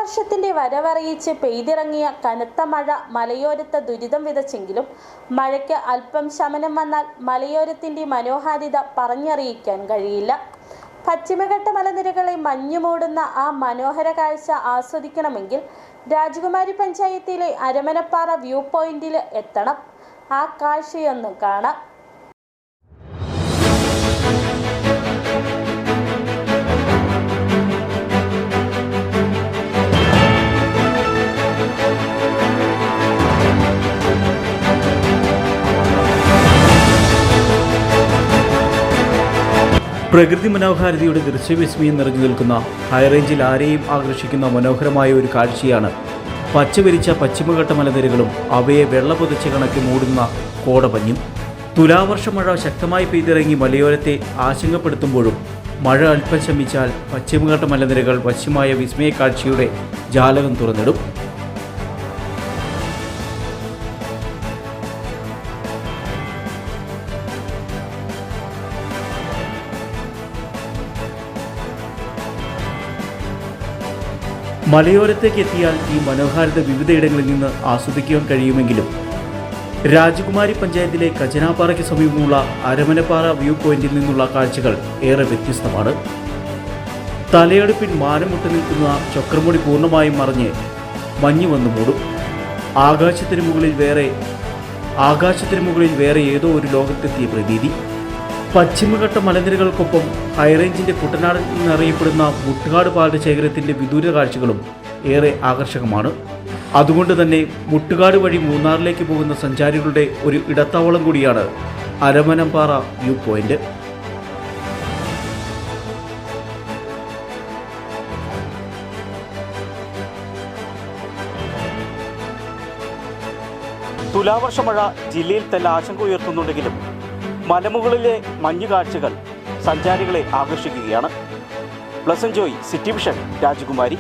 തുലാവർഷത്തിന്റെ വരവറിയിച്ച് പെയ്തിറങ്ങിയ കനത്ത മഴ മലയോരത്ത് ദുരിതം വിതച്ചെങ്കിലും മഴയ്ക്ക് അല്പം ശമനം വന്നാൽ മലയോരത്തിന്റെ മനോഹാരിത പറഞ്ഞറിയിക്കാൻ കഴിയില്ല. പശ്ചിമഘട്ട മലനിരകളെ മഞ്ഞുമൂടുന്ന ആ മനോഹര കാഴ്ച ആസ്വദിക്കണമെങ്കിൽ രാജകുമാരി പഞ്ചായത്തിലെ അരമനപ്പാറ വ്യൂ പോയിന്റിൽ എത്തണം. ആ കാഴ്ചയൊന്ന് കാണാം. പ്രകൃതി മനോഹാരിതയുടെ ദൃശ്യവിസ്മയം നിറഞ്ഞു നിൽക്കുന്ന ഹൈറേഞ്ചിൽ ആരെയും ആകർഷിക്കുന്ന മനോഹരമായ ഒരു കാഴ്ചയാണ് പച്ചവിരിച്ച പശ്ചിമഘട്ട മലനിരകളും അവയെ വെള്ളപൊതിച്ച കണക്ക് മൂടുന്ന കോടമഞ്ഞും. തുലാവർഷ മഴ ശക്തമായി പെയ്തിറങ്ങി മലയോരത്തെ ആശങ്കപ്പെടുത്തുമ്പോഴും മഴ അല്പം ശമിച്ചാൽ പശ്ചിമഘട്ട മലനിരകൾ വശ്യമായ വിസ്മയ കാഴ്ചയുടെ ജാലകം തുറന്നിടും. മലയോരത്തേക്ക് എത്തിയാൽ ഈ മനോഹാരിത വിവിധയിടങ്ങളിൽ നിന്ന് ആസ്വദിക്കാൻ കഴിയുമെങ്കിലും രാജകുമാരി പഞ്ചായത്തിലെ കജനാപ്പാറയ്ക്ക് സമീപമുള്ള അരമനപ്പാറ വ്യൂ പോയിന്റിൽ നിന്നുള്ള കാഴ്ചകൾ ഏറെ വ്യത്യസ്തമാണ്. തലയെടുപ്പിൽ മാനം മുട്ടി നിൽക്കുന്ന ചക്രമുടി പൂർണ്ണമായും മറിഞ്ഞ് മഞ്ഞ് വന്നു മൂടും. ആകാശത്തിന് മുകളിൽ വേറെ ഏതോ ഒരു ലോകത്തെത്തിയ പ്രതീതി. പശ്ചിമഘട്ട മലനിരകൾക്കൊപ്പം ഹൈറേഞ്ചിന്റെ കുട്ടനാട് എന്നറിയപ്പെടുന്ന മുട്ടുകാട് പാടശേഖരത്തിന്റെ വിദൂര കാഴ്ചകളും ഏറെ ആകർഷകമാണ്. അതുകൊണ്ട് തന്നെ മുട്ടുകാട് വഴി മൂന്നാറിലേക്ക് പോകുന്ന സഞ്ചാരികളുടെ ഒരു ഇടത്താവളം കൂടിയാണ് അരമനപ്പാറ വ്യൂ പോയിന്റ്. തുലാവർഷ മഴ ജില്ലയിൽ തന്നെ ആശങ്ക ഉയർത്തുന്നുണ്ടെങ്കിലും മലമുകളിലെ മഞ്ഞു കാഴ്ചകൾ സഞ്ചാരികളെ ആകർഷിക്കുകയാണ്. പ്ലസന്റ് ജോയ്, സിറ്റി വിഷൻ, രാജകുമാരി.